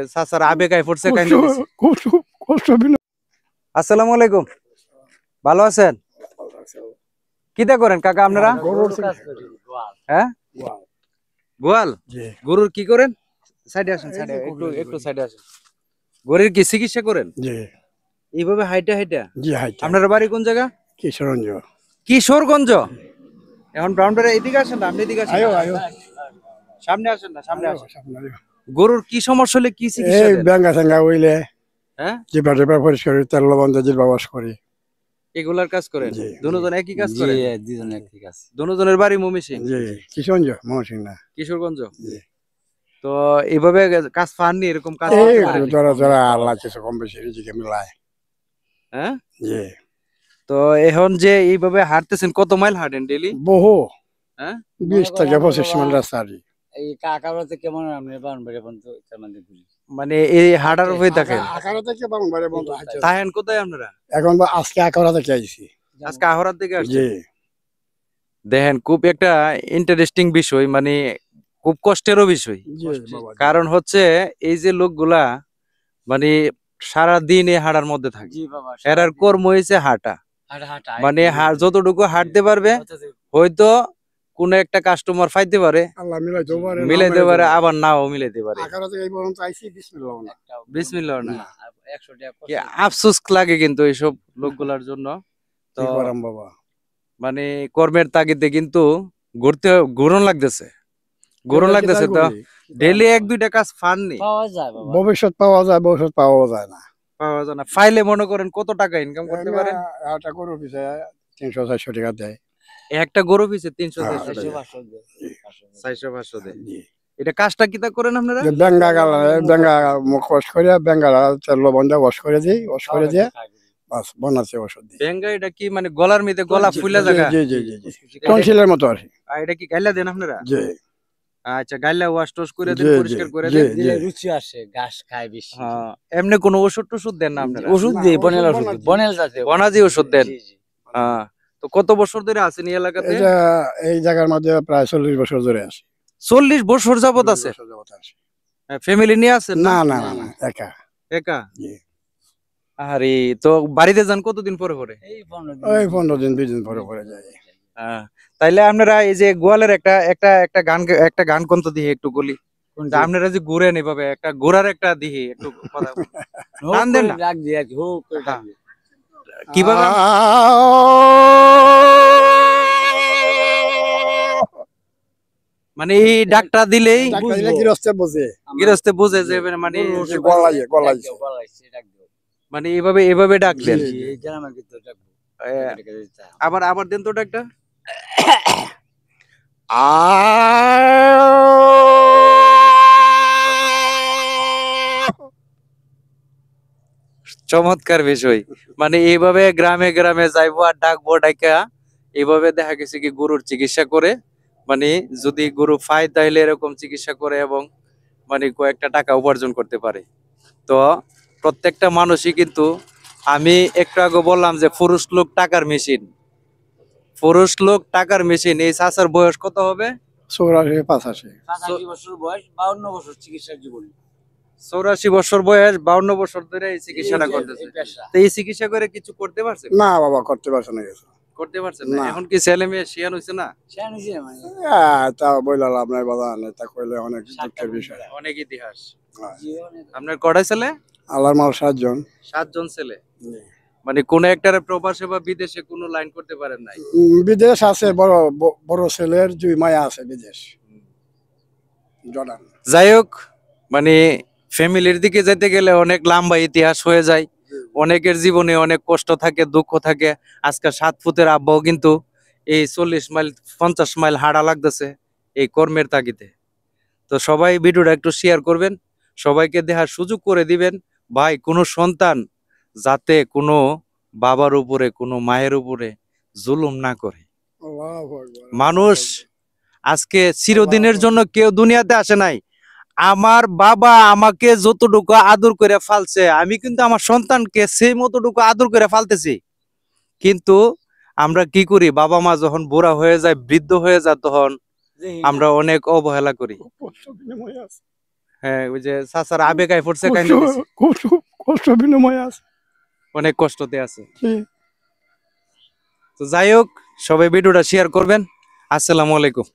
চাচার আবেগায় পড়ছে আসসালামু আলাইকুম, ভালো আছেন? কিটা করেন কাকা আপনারা? হ্যাঁ, গোয়াল। গরুর কি করেন? সাইডে আসেন, সাইডে একটু সাইডে আসেন। গরুর কি চিকিৎসা করেন? এইভাবে হাইটা হাইটা? আপনার বাড়ি কোন জায়গা? কিশোরগঞ্জ। কিশোরগঞ্জ। এখন ব্রাউনবাড়ি এদিকে আসেন না, আপনি এদিকে আসেন। সামনে আসেন না, সামনে আসেন। গরুর কি সমস্যা হলে কি চিকিৎসা দেন? ব্যাঙ্গা ঠ্যাঙ্গা হইলে হ্যাঁ, জিবা টিবা পরিষ্কার করি, তেল লবণ দিয়ে জিবা ওয়াশ করি। এগুলার কাজ করেন? দুজন একই কাজ করেন? দুজন একই কাজ। দুজনের বাড়ি ময়মনসিংহ? জি, কিশোরগঞ্জ, ময়মনসিংহ না, কিশোরগঞ্জ। তো এইভাবে কাজ পাননি? এরকম কাজ জোড়া জোড়া আল্লাহ কিছু কম বেশি রিজিকে মিলায়। হ্যাঁ, জি। তো এখন যে এইভাবে হাঁটতেছেন, কত মাইল হাঁটেন ডেইলি? বহু, হ্যাঁ, 20 থেকে 25 মাইল রাস্তা। এই কাকাবাতে কেমন আপনি বাউনবাড়ি পর্যন্ত মানে এই হাঁটার উপরে থাকেন? আকারা থেকে বাউনবাড়ি পর্যন্ত হাঁটছি। থাকেন কোথায় আপনারা? এখন আজকে আকারা থেকে আইছি। আজকে আহরার থেকে আসছেন? জি। দেখেন, খুব একটা ইন্টারেস্টিং বিষয়, মানে খুব কষ্টেরও বিষয়। কারণ হচ্ছে এই যে লোকগুলা মানে সারা দিন এই হাঁটার মধ্যে থাকে, এরার কর্ম হয়েছে হাঁটা। মানে যতটুকু হাঁটতে পারবে, হয়তো কোন একটা কাস্টমার পাইতে পারে, আল্লাহ মিলাইতে পারে, আবার নাও মিলাইতে পারে। আকারা থেকে এই পর্যন্ত আইছি, বিসমিল্লাহ না। বিসমিল্লাহ না। কি আফসোস লাগে কিন্তু এইসব লোকগুলার জন্য। তো কি করাম বাবা, মানে কর্মের তাগিদে কিন্তু ঘুরন লাগতেছে। তো ডেইলি এক দুইটা কাজ পাননি? ভবিষ্যৎ পাওয়া যায়, ভবিষ্যৎ পাওয়া যায় না। পাওয়া যায় না। ফাইলে মনে করেন কত টাকা ইনকাম করতে পারেন? একটা গরু পিছে 300-400 টাকা দেয়। একটা গরু পিছে 300-400 দেয়। এটা কাজটা কিতা করেন আপনারা? বেঙ্গা মুখ ওয়াশ করে, বেঙ্গা তেল লবণ দিয়ে ওয়াশ করে দিই, ওয়াশ করে দিয়ে বাস বনাচ্ছে ওষুধ দিই। বেঙ্গা এটা কি মানে গলার মধ্যে গলা ফুলে জায়গা? জি জি জি জি, টনসিলের মতো আর কি। আর এটা কি গাইলা দেন আপনারা? জি। আচ্ছা, গাইলা ওয়াশ টোশ করে দেন, পরিষ্কার করে দেন, দিলে রুচি আসে, ঘাস খায় বেশি। হ্যাঁ, এমনি কোনো ওষুধ টষুধ দেন না আপনারা? ওষুধ দিই, বনেল ওষুধ, বনেল জাতীয় বনাজি ওষুধ দেন। হ্যাঁ, তো কত বছর ধরে আছেন এই এলাকাতে? এটা এই জায়গার মধ্যে প্রায় 40 বছর ধরে আছি। 40 বছর যাবত আছে? ফ্যামিলি নিয়ে আছেন? না না না না, একা। একা? জি। আরে, তো বাড়িতে যান কতদিন পরে পরে? ওই 15 দিন 20 দিন পরে পরে যাই। হ্যাঁ, তাইলে আপনারা এই যে গোয়ালের একটা গান কন্ত দিয়ে একটু বলি। আপনারা যে ঘুরেন এভাবে, একটা ঘোরার একটা দিহি একটু কথা গান দেন না? ডাক দিয়ে আর কি, হোক করে ডাক দিয়ে। কিভাবে? মানে এই ডাকটা দিলেই গৃহস্থে বুঝে যে মানে মানে এভাবে ডাকলেন। আবার দেন তো ডাকটা। চমৎকার বিষয়। মানে এইভাবে গ্রামে গ্রামে যাইবো আর ডাকবো, ডাকা এইভাবে দেখা গেছে কি গরুর চিকিৎসা করে, মানে যদি গরু পায় তাহলে এরকম চিকিৎসা করে এবং মানে কয়েকটা টাকা উপার্জন করতে পারে। তো প্রত্যেকটা মানুষই কিন্তু, আমি একটু আগে বললাম যে পুরুষ লোক টাকার মেশিন, পুরুষ লোক টাকার মেশিন। এই চাচার বয়স কত হবে? 84-85 বছর বয়স, 52 বছর চিকিৎসার জীবন। 84 বছর বয়স, 52 বছর ধরে এই চিকিৎসাটা করতেছে। তো এই চিকিৎসা করে কিছু করতে পারছে না বাবা, করতে পারছে না কিছু। করতে পারছে না। এখন কি ছেলে মেয়ে শিয়ান হইছে না? তা বইলা লাভ নাই বাবা, তা কইলে অনেক দুঃখের বিষয়, অনেক ইতিহাস। আপনার কয়টা ছেলে? আল্লাহর মাল 7 জন। 7 জন ছেলে। মানে কোন একটা প্রবাসে বা বিদেশে কোনো লাইন করতে পারেন নাই? বিদেশ আছে, বড় ছেলের 2 মায়া আছে বিদেশ, জর্ডান। যাই হোক, মানে ফ্যামিলির দিকে যেতে গেলে অনেক লম্বা ইতিহাস হয়ে যায়। অনেকের জীবনে অনেক কষ্ট থাকে, দুঃখ থাকে। আজকে 7 ফুটের আব্বাও কিন্তু এই 40 মাইল 50 মাইল হাঁটা লাগতেছে এই কর্মের তাগিদে। তো সবাই ভিডিওটা একটু শেয়ার করবেন, সবাইকে দেখার সুযোগ করে দিবেন। ভাই, কোনো সন্তান যাতে কোনো বাবার উপরে, কোনো মায়ের উপরে জুলুম না করে। মানুষ আজকে চিরদিনের জন্য কেউ দুনিয়াতে আসে নাই। আমার বাবা আমাকে যতটুকু আদর করে ফালছে, আমি কিন্তু আমার সন্তানকে সেই মতটুকু আদর করে ফালতেছি। কিন্তু আমরা কি করি, বাবা মা যখন বুড়া হয়ে যায়, বৃদ্ধ হয়ে যায়, তখন আমরা অনেক অবহেলা করি। হ্যাঁ ওই যে চাচার আবেগায় পড়ছে কষ্ট কাইন্দা দিছে। কষ্ট কষ্ট বিনিময় আছে অনেক কষ্টতে আছে। জি। তো যাই হোক, সবাই ভিডিওটা শেয়ার করবেন। আসসালামু আলাইকুম।